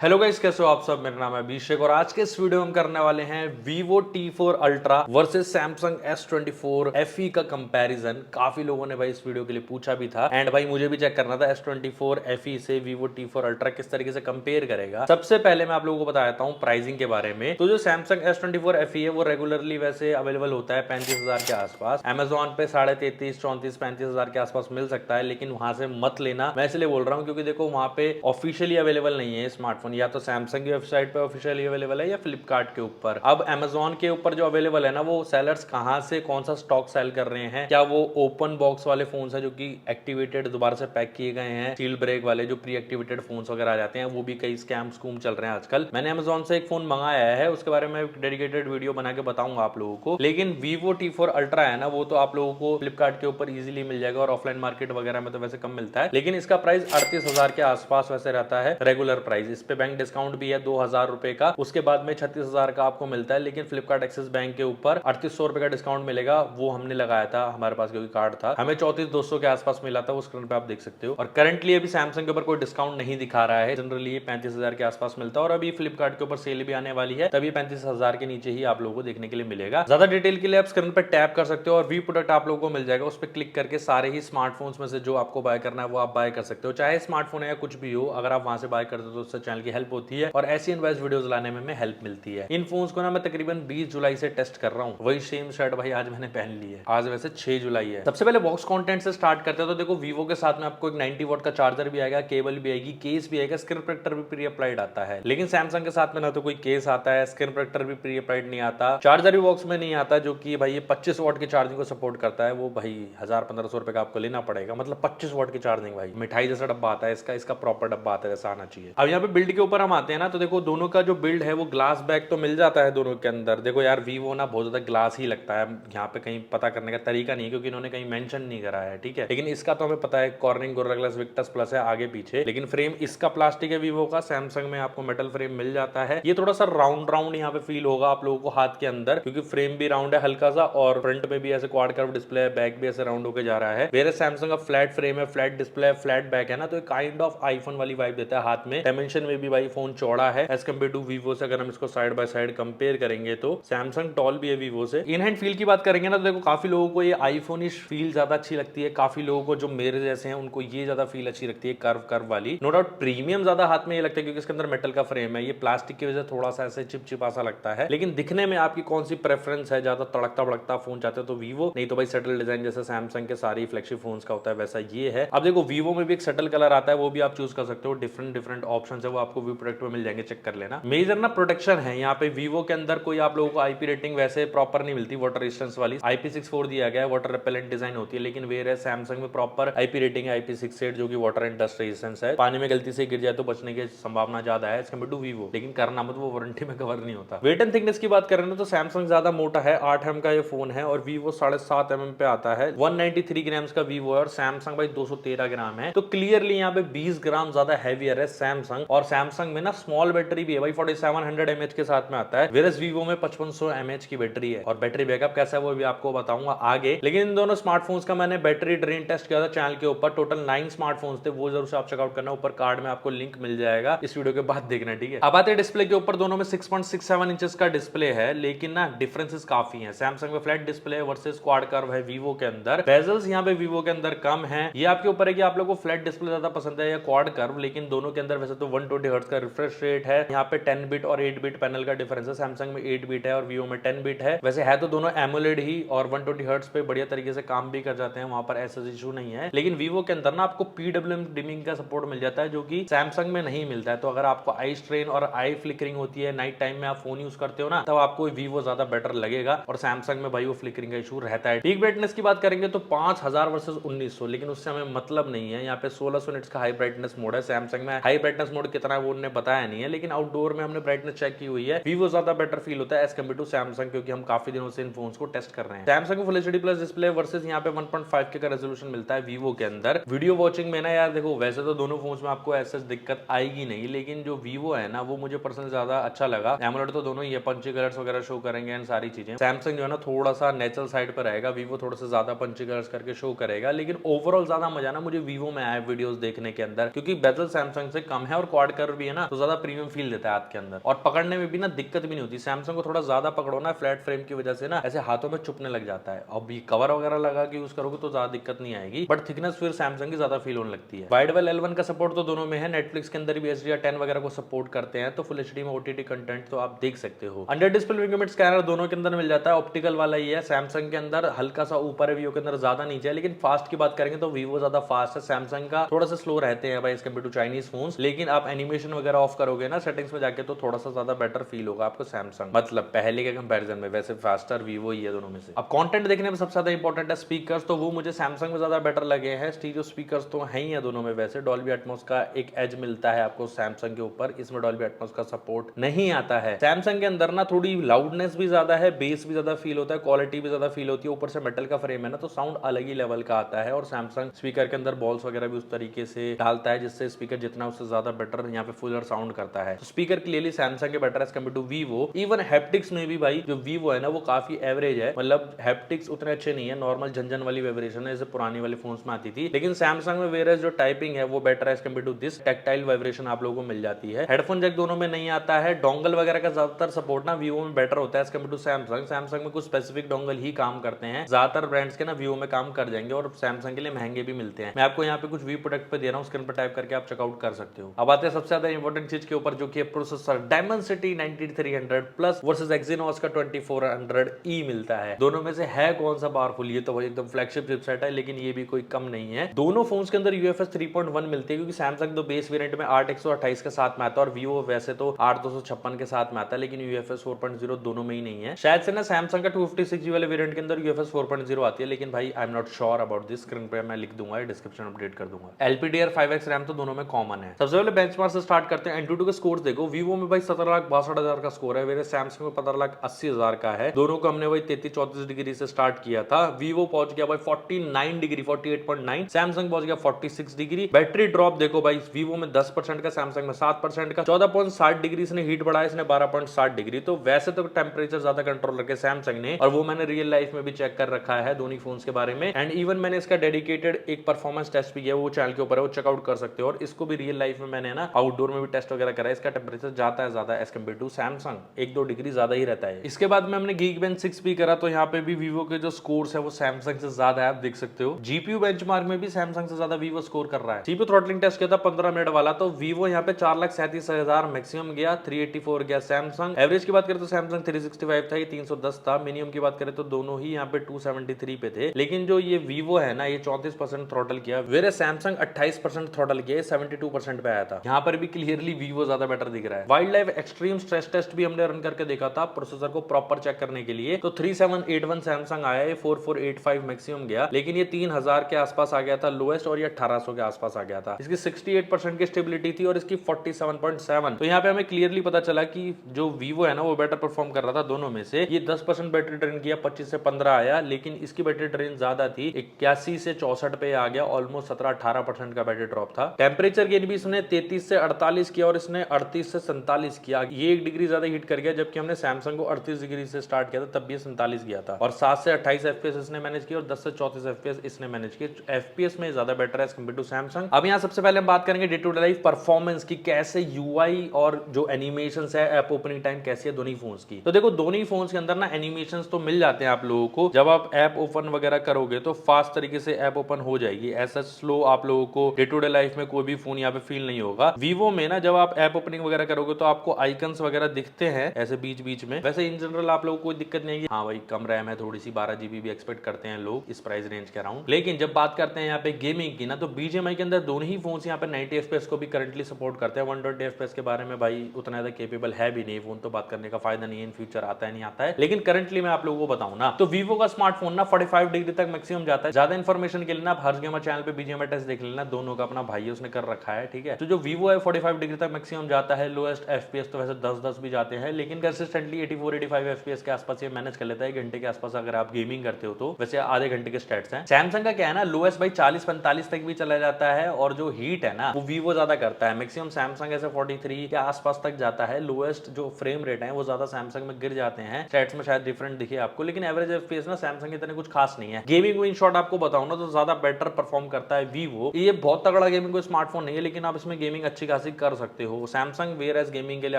Hello guys, कैसे हो आप सब। मेरा नाम है अभिषेक और आज के इस वीडियो में हम करने वाले हैं Vivo T4 Ultra versus Samsung S24 FE का कंपैरिजन। काफी लोगों ने भाई इस वीडियो के लिए पूछा भी था एंड भाई मुझे भी चेक करना था S24 FE से Vivo T4 Ultra किस तरीके से कंपेयर करेगा। सबसे पहले मैं आप लोगों को बता देता हूँ प्राइसिंग के बारे में। तो जो Samsung S24 FE है वो रेगुलरली वैसे अवेलेबल होता है 35,000 के आसपास। Amazon पे 33,500 34,000 35,000 के आसपास मिल सकता है, लेकिन वहां से मत लेना। मैं इसलिए बोल रहा हूँ क्योंकि देखो वहां पे ऑफिशियली अवेलेबल नहीं है स्मार्टफोन, या तो सैमसंग की वेबसाइट पे ऑफिशियली अवेलेबल है या फ्लिपकार्ट के ऊपर। अब अमेजोन के ऊपर जो अवेलेबल है ना, वो सेलर्स कहां से कौन सा स्टॉक सेल कर रहे हैं, क्या वो ओपन बॉक्स वाले फोन है जो कि एक्टिवेटेड दोबारा से पैक किए गए हैं, सील ब्रेक वाले जो प्री एक्टिवेटेड फोन वगैरह आ जाते हैं, वो भी कई स्कैम स्कूम चल रहे हैं आजकल। मैंने अमेजोन से एक फोन मंगाया है, उसके बारे में डेडिकेटेड वीडियो बना के बताऊंगा आप लोगों को। लेकिन Vivo T4 Ultra है ना, वो तो आप लोगों को फ्लिपकार्ट के ऊपर इजीली मिल जाएगा और ऑफलाइन मार्केट वगैरह में तो वैसे कम मिलता है, लेकिन इसका प्राइस 38,000 के आसपास वैसे रहता है रेगुलर प्राइस। इस पे बैंक डिस्काउंट भी है 2,000 रुपए का, उसके बाद में 36,000 का आपको मिलता है। लेकिन फ्लिपकार्ट एक्सिस बैंक के ऊपर 3800 रुपए का डिस्काउंट मिलेगा, वो हमने लगाया था हमारे पास क्योंकि कार्ड था। हमें 34,200 के आसपास मिला था, वो स्क्रीन पे आप देख सकते हो। और करंटली अभी सैमसंग के ऊपर कोई डिस्काउंट नहीं दिखा रहा है, जनरली ये 35,000 के आसपास मिलता है। और अभी फ्लिपकार्ट के ऊपर सेल भी आने वाली है, तभी 35,000 के नीचे ही आप लोगों को देखने के लिए मिलेगा। ज्यादा डिटेल के लिए आप स्क्रीन पर टैप कर सकते हो और वी प्रोडक्ट आप लोगों को मिल जाएगा। उस पर क्लिक करके सारे ही स्मार्टफोन्स में से जो आपको बाय करना है वो आप बाय कर सकते हो, चाहे स्मार्टफोन है या कुछ भी हो। अगर आप वहां से बाय करते हो तो उससे चैनल की हेल्प होती है और ऐसी इन्वेस्ट वीडियोस लाने में हेल्प मिलती है। इन फोन्स को ना मैं तकरीबन 20 जुलाई से टेस्ट कर रहा हूँ। वही सेम शर्ट भाई आज मैंने पहन ली है, आज वैसे 6 जुलाई है। सबसे पहले बॉक्स कंटेंट से स्टार्ट करते हैं। तो देखो Vivo के साथ में आपको एक 90 वॉट का चार्जर भी आएगा, केबल भी आएगी, केस भी आएगा, स्क्रीन प्रोटेक्टर भी प्री अप्लाइड आता है। लेकिन सैमसंग के साथ में ना तो कोई केस आता है, स्क्रीन प्रोटेक्टर भी प्री अप्लाइड नहीं आता, चार्जर भी बॉक्स में नहीं आता, जो कि भाई ये 25 वॉट की चार्जिंग को सपोर्ट करता है। वो भाई 1,000-1,500 रुपए का आपको लेना पड़ेगा, मतलब 25 वॉट की चार्जिंग। भाई मिठाई जैसा डब्बा आता है इसका, इसका प्रॉपर डब्बा आता है जैसा आना चाहिए। अब यहाँ पे बिल्ड के ऊपर हम आते हैं ना, तो देखो दोनों का जो बिल्ड है वो ग्लास बैक तो मिल जाता है दोनों के अंदर। देखो यार Vivo ना बहुत ज्यादा ग्लास ही लगता है, यहाँ पे कहीं पता करने का तरीका नहीं है क्योंकि इन्होंने कहीं मेंशन नहीं करा है, ठीक है। लेकिन इसका तो हमें पता है cornering gorilla glass Victus plus है आगे पीछे। लेकिन फ्रेम इसका प्लास्टिक है Vivo का, सैमसंग में आपको मेटल फ्रेम मिल जाता है। ये थोड़ा सा राउंड राउंड यहाँ पे फील होगा आप लोगों को हाथ के अंदर, क्योंकि फ्रेम भी राउंड है हल्का सा और फ्रंट में भी ऐसे क्वाड कर्व डिस्प्ले है, बैक भी ऐसे राउंड होकर जा रहा है। मेरे सैमसंग का फ्लैट फ्रेम है, फ्लैट डिस्प्ले है, फ्लैट बैक है ना, तो काइंड ऑफ आईफोन वाली वाइब देता है हाथ में। डायमेंशन में भी भाई फोन चौड़ा है एज कम्पेयर टू Vivo से। अगर हम इसको साइड बाय साइड कंपेयर करेंगे तो सैमसंग टॉल भी है Vivo से। इन हैंड फील की बात करेंगे ना, तो देखो काफी लोगों को ये आईफोनिश फील ज्यादा अच्छी लगती है, काफी लोगों को जो मेरे जैसे हैं उनको ये ज्यादा फील अच्छी लगती है कर्व कर्व वाली। नो डाउट प्रीमियम ज्यादा हाथ में ये लगता है क्योंकि इसके अंदर मेटल का फ्रेम है। ये प्लास्टिक की वजह से थोड़ा सा ऐसे चिपचिपा सा लगता है। लेकिन दिखने में आपकी कौन सी प्रेफरेंस है, ज्यादा तड़कता भड़कता फोन चाहते हो तो Vivo, नहीं तो भाई सटल डिजाइन जैसे सैमसंग के सारी फ्लैगशिप फोन्स का होता है वैसा ये है। अब देखो Vivo में भी एक सटल कलर आता है, वो भी आप चूज कर सकते हो। डिफरेंट डिफरेंट ऑप्शन है वो आपको व्यू प्रोडक्ट में मिल जाएंगे, चेक कर लेना। मेजर ना प्रोटेक्शन है यहाँ पे Vivo के अंदर कोई आप लोगों को आईपी रेटिंग वैसे प्रॉपर नहीं मिलती, वाटर रेजिस्टेंस वाली IP64 दिया गया है, वाटर रिपेलेंट डिजाइन होती है। लेकिन वेयर है सैमसंग में प्रॉपर आईपी रेटिंग है IP68 जो कि वाटर एंड डस्ट रेजिस्टेंस है। पानी में गलती से गिर जाए तो बचने की संभावना ज्यादा है एज कम्पेयर टू Vivo, लेकिन करना मत, वो वारंटी में कवर नहीं होता। वेट एंड थिकनेस की बात करें ना तो सैमसंग ज्यादा मोटा है, 8 mm का ये फोन है और Vivo 7.5 mm पे आता है। 193 ग्राम्स का Vivo है और सैमसंग भाई 213 ग्राम है। तो क्लियरली यहाँ पे 20 ग्राम ज्यादा हैवियर है सैमसंग। और सैमसंग में ना स्मॉल बैटरी भी है भाई, 4700 mAh के साथ में आता है, वेरस Vivo में 5500 mAh की बैटरी है। और बैटरी बैकअप कैसा है वो भी आपको बताऊंगा आगे। लेकिन इन दोनों स्मार्टफोन्स का मैंने बैटरी ड्रेन टेस्ट किया था चैनल के ऊपर, टोटल 9 स्मार्टफोन्स थे, वो जरूर से आप चेकआउट करना, ऊपर कार्ड में आपको लिंक मिल जाएगा, इस वीडियो के बाद देखना, ठीक है। अब आते हैं डिस्प्ले के ऊपर। दोनों में 6.67 इंचेस का डिस्प्ले है, लेकिन ना डिफरेंसेस काफी हैं। सैमसंग में flat display versus quad curve है Vivo के अंदर। बेजल्स यहाँ पे Vivo के अंदर कम है, ये आपके ऊपर है कि आप लोगों को फ्लैट डिस्प्ले ज्यादा पसंद है या क्वाड कर्व। लेकिन दोनों के अंदर वैसे तो 120 हर्ट्ज का रिफ्रेश रेट है, यहाँ पे 10 बिट और 8 बिट पैनल का डिफरेंस है। सैमसंग में 8 बिट है और Vivo में 10 बिट है। वैसे है तो दोनों एमोलेड ही और 120 हर्ट्ज पे बढ़िया तरीके से काम भी कर जाते हैं, वहां पर ऐसा इशू नहीं है। लेकिन Vivo के अंदर ना आपको PWM डिमिंग का सपोर्ट मिल जाता है जो कि सैमसंग में नहीं मिलता है। तो अगर आपको आई स्ट्रेन और आई फ्लिकरिंग होती है, नाइट टाइम में आप फोन यूज करते हो ना, तब आपको Vivo ज्यादा बेटर लगेगा। और सैमसंग में भाई वो फ्लिकरिंग का इशू रहता है। पीक ब्राइटनेस की बात करेंगे तो 5000 वर्सेस 1900, लेकिन उससे हमें मतलब नहीं है। यहाँ पे 1600 निट्स का हाई ब्राइटनेस मोड है। सैमसंग में हाई ब्राइटनेस मोड कितना है वो उन्होंने बताया नहीं है, लेकिन आउटडोर में हमने ब्राइटनेस चेक की हुई है, Vivo ज्यादा बेटर फील होता है एज कम्पेयर टू सैमसंग, क्योंकि हम काफी दिनों से इन फोन्स को टेस्ट कर रहे हैं। सैमसंग को full HD plus display versus यहाँ पे 1.5K का रेजोल्यूशन मिलता है Vivo के अंदर। वीडियो वॉचिंग में ना यार देखो, वैसे तो दोनों फोन्स में आपको ऐसा दिक्कत आएगी नहीं, लेकिन जो Vivo है ना वो मुझे पर्सनली ज्यादा अच्छा लगा। एमोलेड तो दोनों ही है, पंची कलर्स वगैरह शो करेंगे एंड सारी चीजें। सैमसंग जो है ना थोड़ा सा नेचुरल साइड पर रहेगा, Vivo थोड़ा सा ज्यादा पंची कलर्स करके शो करेगा। लेकिन ओवरऑल ज्यादा मजा ना मुझे Vivo में आया वीडियोस देखने के अंदर, क्योंकि बेजल सैमसंग से कम है और क्वाड कर्व शोल्डर भी है ना तो ज्यादा प्रीमियम फील देता है हाथ के अंदर, और पकड़ने में भी ना दिक्कत भी नहीं होती। सैमसंग को थोड़ा ज्यादा पकड़ो ना फ्लैट फ्रेम की वजह से ना ऐसे हाथों में चुपने लग जाता है। अब ये कवर वगैरह लगा के यूज करोगे तो ज्यादा दिक्कत नहीं आएगी, बट थिकनेस फिर सैमसंग की ज्यादा फील होने लगती है। वाइड वेल L1 का सपोर्ट तो दोनों में है, नेटफ्लिक्स के अंदर भी HDR10 वगैरह को सपोर्ट करते हैं, तो फुल HD में OTT कंटेंट तो आप देख सकते हो। अंडर डिस्प्ले फिंगरप्रिंट स्कैनर दोनों के अंदर मिल जाता है, ऑप्टिकल वाला ही है। सैमसंग के अंदर हल्का सा ऊपर है, वीवो के अंदर ज्यादा नीचे है, लेकिन फास्ट की बात करेंगे तो वीवो ज्यादा फास्ट है, सैमसंग का थोड़ा सा स्लो रहते हैं भाई as compared to Chinese phones. लेकिन आप एनिमेशन वगैरह ऑफ करोगे ना सेटिंग्स में जाके तो थोड़ा सा ज्यादा बेटर फील होगा आपको सैमसंग, मतलब पहले के कंपैरिजन में। वैसे फास्टर वीवो ही है दोनों में से। अब कंटेंट देखने में सबसे ज्यादा इंपॉर्टेंट है स्पीकर्स, तो वो मुझे सैमसंग में ज्यादा बेटर लगे हैं। स्टीरियो स्पीकर्स तो है ही है दोनों में। वैसे डॉल्बी एटमॉस का एक एज मिलता है आपको सैमसंग के ऊपर, इसमें डॉल्बी एटमॉस का सपोर्ट नहीं आता है। सैमसंग के अंदर ना थोड़ी लाउडनेस भी ज्यादा है, बेस भी ज्यादा फील होता है, क्वालिटी भी ज्यादा फील होती है, ऊपर से मेटल का फ्रेम है ना तो साउंड अलग ही लेवल का आता है। और सैमसंग स्पीकर के अंदर बॉल्स वगैरह भी उस तरीके से डालता है जिससे स्पीकर जितना उससे ज्यादा बेटर यहाँ पे फुलर साउंड करता है। तो स्पीकर क्लियरली सैमसंग के better as compared to Vivo. Even haptics में भी भाई जो वीवो है ना वो काफी एवरेज है, मतलब हैप्टिक्स उतने अच्छे नहीं है, नॉर्मल झंझन वाली वाइब्रेशन है जैसे पुरानी वाले फोन्स में आती थी। लेकिन सैमसंग में वेरस जो टाइपिंग है वो better as compared to this, tactile vibration आप लोगों को मिल जाती है। हेडफोन जैक दोनों में नहीं आता है। डोंगल वगैरह का ज्यादातर सपोर्ट ना वीवो में बेटर होता है as compared to Samsung. Samsung में कुछ स्पेसिफिक डोंगल ही काम करते हैं, ज्यादातर ब्रांड्स के ना वीवो में काम कर जाएंगे और सैमसंग के लिए महंगे भी मिलते हैं। मैं आपको यहाँ पे कुछ वी प्रोडक्ट पे दे रहा हूँ, स्क्रीन पर टाइप करके आप चेकआउट कर सकते हो। अब आते हैं सबसे ज्यादा इंपॉर्टेंट चीज के ऊपर जो कि processor Dimensity 9300 plus versus Exynos का 2400E मिलता है। दोनों में से है कौन सा पावरफुल, ये तो भाई एकदम फ्लैगशिप चिपसेट है, लेकिन ये भी कोई कम नहीं है। दोनों फोन्स के अंदर UFS 3.1 मिलती है, क्योंकि सैमसंग तो बेस वेरिएंट में 8128 के साथ में आता है और वीवो वैसे तो 8256 के साथ में आता है, लेकिन UFS 4.0 दोनों में ही नहीं है। शायद से ना सैमसंग का 256GB वाले वेरिएंट के अंदर UFS 4.0 आती है, लेकिन भाई I am not sure about this. Screen पे मैं लिख दूंगा, डिस्क्रिप्शन अपडेट कर दूंगा। LPDDR5X रैम तो दोनों में कॉमन है। सबसे पहले बेंचमार्क से स्टार्ट करते हैं। एंटूटू के स्कोर देखो, वीवो में भाई 17,62,000 का स्कोर है, मेरे सैमसंग में 15,80,000 का है। दोनों को हमने भाई 33-34 डिग्री से स्टार्ट किया था। वीवो पहुंच गया भाई 49 डिग्री 48.9, सैमसंग पहुंच गया 46 डिग्री। बैटरी ड्रॉप देखो भाई, वीवो में 10% का, सैमसंग में 7% का। 14.60 डिग्री इसने हीट बढ़ाया, इसने 12.60 डिग्री। तो वैसे तो टेम्परेचर ज्यादा कंट्रोल रखे सैमसंग ने, और वो मैंने रियल लाइफ में भी चेक कर रखा है दोनों फोन्स के बारे में। एंड इवन मैंने इसका डेडिकेटेड एक परफॉर्मेंस टेस्ट भी किया, वो चैनल के ऊपर है, वो चेकआउट कर सकते हो। और इसको भी रियल लाइफ में मैंने ना आउटडोर में भी टेस्ट वगैरह करा है, इसका टेम्परेचर जाता है ज्यादा as compared to Samsung, 1-2 degree ज्यादा ही रहता है। इसके बाद में हमने Geekbench 6 भी करा, तो यहाँ पे भी वीवो के जो स्कोर्स है वो सैमसंग से ज्यादा है, आप देख सकते हो। जीपीयू बेंचमार्क में भी सैमसंग से ज्यादा वीवो स्कोर कर रहा है। सीपीयू थ्रॉटलिंग टेस्ट किया था 15 मिनट वाला, तो वीवो यहाँ पे 4,37,000 मैक्सिमम गया, 384 गया सैमसंग। एवरेज की बात करें तो सैमसंग 365 था, ये 310 था। मिनिमम की बात करें तो दोनों ही यहाँ पे 273 पे थे। लेकिन जो ये वीवो है ना, ये 34% थ्रॉटल किया, वेरे सैमसंग 28% थ्रॉटल किया, 72% पे आया था। यहाँ पर भी क्लियरली वीवो ज्यादा बेटर दिख रहा है। Wild life extreme stress test भी हमने रन करके देखा था प्रोसेसर को प्रॉपर चेक करने के लिए, तो 3781 सैमसंग आया, ये 4485 मैक्सिमम गया, लेकिन ये 3000 के आसपास आ गया था लोएस्ट, और ये 1800 के आसपास आ गया था। इसकी 68% की स्टेबिलिटी थी और इसकी 47.7। तो यहाँ पे हमें क्लियरली पता चला कि जो वीवो है ना वो बेटर परफॉर्म कर रहा था दोनों में से। ये 10% बैटरी ड्रेन किया, 25 से 15 आया, लेकिन इसकी बैटरी ड्रेन ज्यादा थी, 81 से 64 पे आ गया, ऑलमोस्ट 17-18% का बैटरी ड्रॉप था। टेम्परेचर गेन भी इसने 33 से 48 किया और इसने 38 से 47 किया, ये 1 डिग्री ज्यादा हीट कर गया, जबकि हमने सैमसंग को 38 डिग्री से स्टार्ट किया था, तब भी 47 गया था। और 7 से 28 FPS इसने मैनेज किया और 10 से 34 FPS इसने मैनेज किया। FPS में ज्यादा बेटर है कंपेयर टू सैमसंग। अब यहाँ सबसे पहले हम बात करेंगे day to day life performance की, कैसे UI और जो एनिमेशंस है, ऐप ओपनिंग टाइम कैसी है दोनों फोन्स की। तो देखो दोनों फोन्स के अंदर ना एनिमेशंस तो मिल जाते हैं आप लोगों को, जब आप ऐप ओपन वगैरह करोगे तो फास्ट तरीके से ऐप ओपन हो जाएगी। ऐसा स्लो आप लोगों को डे टू डे लाइफ में कोई भी फोन यहाँ पे फील नहीं होगा। वीवो में ना जब आप ऐप ओपनिंग वगैरह करोगे तो आपको आइकन्स वगैरह दिखते हैं ऐसे बीच बीच में। वैसे इन जनरल आप लोगों को कोई दिक्कत नहीं है, हाँ भाई कम रैम है थोड़ी सी, 12GB भी एक्सपेक्ट करते हैं लोग इस प्राइस रेंज के अराउंड। लेकिन जब बात करते हैं यहाँ पे गेमिंग की ना, तो BGMI के अंदर दोनों ही फोन यहाँ पे 90 FPS को भी करंटली सपोर्ट करते हैं। 120 FPS के बारे में भाई उतना ज्यादा केपेबल है भी नहीं फोन, तो बात करने का फायदा नहीं है, इन फ्यूचर आता है नहीं आता है। लेकिन करंटली मैं आप लोगों को बताऊं ना, तो वीवो का स्मार्टफोन ना 45 डिग्री तक मैक्सिमम जाता है। ज्यादा इन्फॉर्मेशन के लिए ना हर्ष गेमर चैनल पे BGMI टेस्ट देख लेना, दोनों का अपना भाई उसने कर रखा है, ठीक है। तो जो वीवो है 45 डिग्री तक मैक्सिमम जाता है, लोएस्ट FPS तो वैसे 10-10 भी जाते हैं, लेकिन कंसिस्टेंटली 84-85 FPS के आसपास ये मैनेज कर लेता है, घंटे के आसपास अगर आप गेमिंग करते हो तो। वैसे आधे घंटे के स्टैट्स हैं। सैमसंग का क्या है ना, लोएस्ट भाई 40-45 तक भी चला जाता है, और जो हीट है ना वो वीवो ज्यादा करता है। मैक्सिमम सैमसंग ऐसे 43 के आसपास तक जाता है, लोएस्ट जो फ्रेम रेट है वो ज्यादा सैमसंग में गिर जाते हैं। स्टैट्स में शायद डिफरेंट दिखे आपको, लेकिन एवरेज FPS ना सैमसंग इतने कुछ खास नहीं है। गेमिंग इन शॉर्ट आपको बताऊं ना तो ज्यादा बेटर परफॉर्म करता है वीवो। ये बहुत तगड़ा गेमिंग को स्मार्टफोन नहीं है, लेकिन आप इसमें गेमिंग अच्छी खासी ऐसे कर सकते हो। सैमसंग वेयर एज गेमिंग के लिए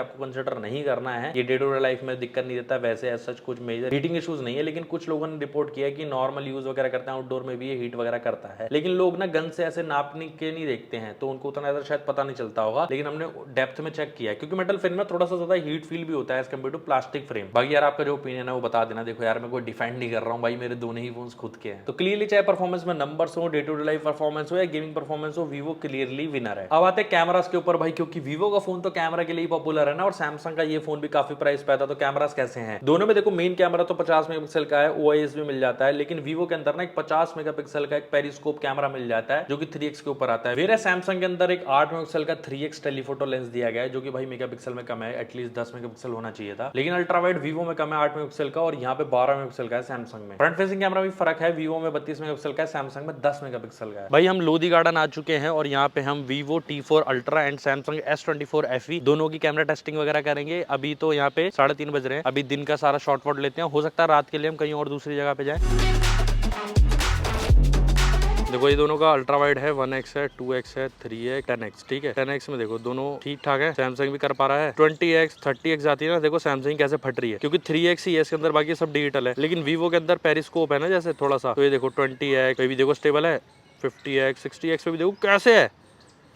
आपको कंसिडर नहीं करना है, ये डे टू डे लाइफ में दिक्कत नहीं देता, वैसे एज सच कुछ मेजर हीटिंग इश्यूज नहीं है। लेकिन कुछ लोगों ने रिपोर्ट किया कि नॉर्मल यूज वगैरह करते हैं आउटडोर में भी ये हीट वगैरह करता है, लेकिन लोग ना गन से ऐसे नापने के नहीं देखते हैं, तो उनको उतना ज्यादा शायद पता नहीं चलता होगा। लेकिन हमने डेप्थ में चेक किया, क्योंकि मेटल फ्रेम में थोड़ा सा ज्यादा हीट फील भी होता है as compared to plastic frame. बाकी यार आपका जो ओपिनियन है वो बता देना। देखो यार मैं कोई डिफेंड नहीं कर रहा हूँ भाई, मेरे दोनों ही फोन खुद के हैं। तो क्लियरली चाहे परफॉर्मेंस में नंबर्स हो, day to day life performance हो या गेमिंग परफॉर्मेंस हो, वीवो क्लियरली विनर है। अब आते हैं कैमरास के ऊपर भाई, क्योंकि वीवो का फोन तो कैमरा के लिए पॉपुलर है ना, और सैमसंग का ये फोन भी काफी प्राइस पे आता। तो कैमरास कैसे हैं दोनों में? देखो मेन कैमरा तो 50 मेगापिक्सल का है, ओआईएस भी मिल जाता है, लेकिन वीवो के अंदर ना एक 50 मेगापिक्सल का एक पेरिस्कोप कैमरा मिल जाता है जो कि 3x के ऊपर आता है। मेरे सैमसंग के अंदर एक 8 मेगापिक्सल का 3x टेलीफोटो लेंस दिया गया है, जो कि भाई मेगापिक्सल में कम है, एटलीस्ट 10 मेगापिक्सल होना चाहिए था। लेकिन अल्ट्रा वाइड वीवो में कम है 8 मेगापिक्सल का, और यहाँ पे 12 मेगापिक्सल का है सैमसंग में। फ्रंट फेसिंग कैमरा भी फर्क है, वीवो में 32 मेगापिक्सल का है, सैमसंग में 10 मेगापिक्सल का है। भाई हम लोधी गार्डन आ चुके हैं और यहाँ पे हम Vivo T4 ultra and Samsung S24 FE दोनों की कैमरा टेस्टिंग वगैरह करेंगे। अभी तो यहाँ पे 3:30 बज रहे हैं, अभी दिन का सारा शॉट वॉट लेते हैं, हो सकता है रात के लिए हम कहीं और दूसरी जगह पे जाएं। देखो ये दोनों का अल्ट्रा वाइड है, 1x है, 2x है, 3x, 10x, ठीक है। 10x में देखो दोनों ठीक ठाक है, सैमसंग भी कर पा रहा है। 20x 30x आती है ना, देखो सैमसंग कैसे फट रही है, क्योंकि 3x ही है इसके अंदर, बाकी सब डिजिटल है। लेकिन वीवो के अंदर पेरिस्कोप है ना जैसे थोड़ा सा, तो ये देखो 20x पे भी देखो स्टेबल है, 50x 60x पे भी देखो कैसे है,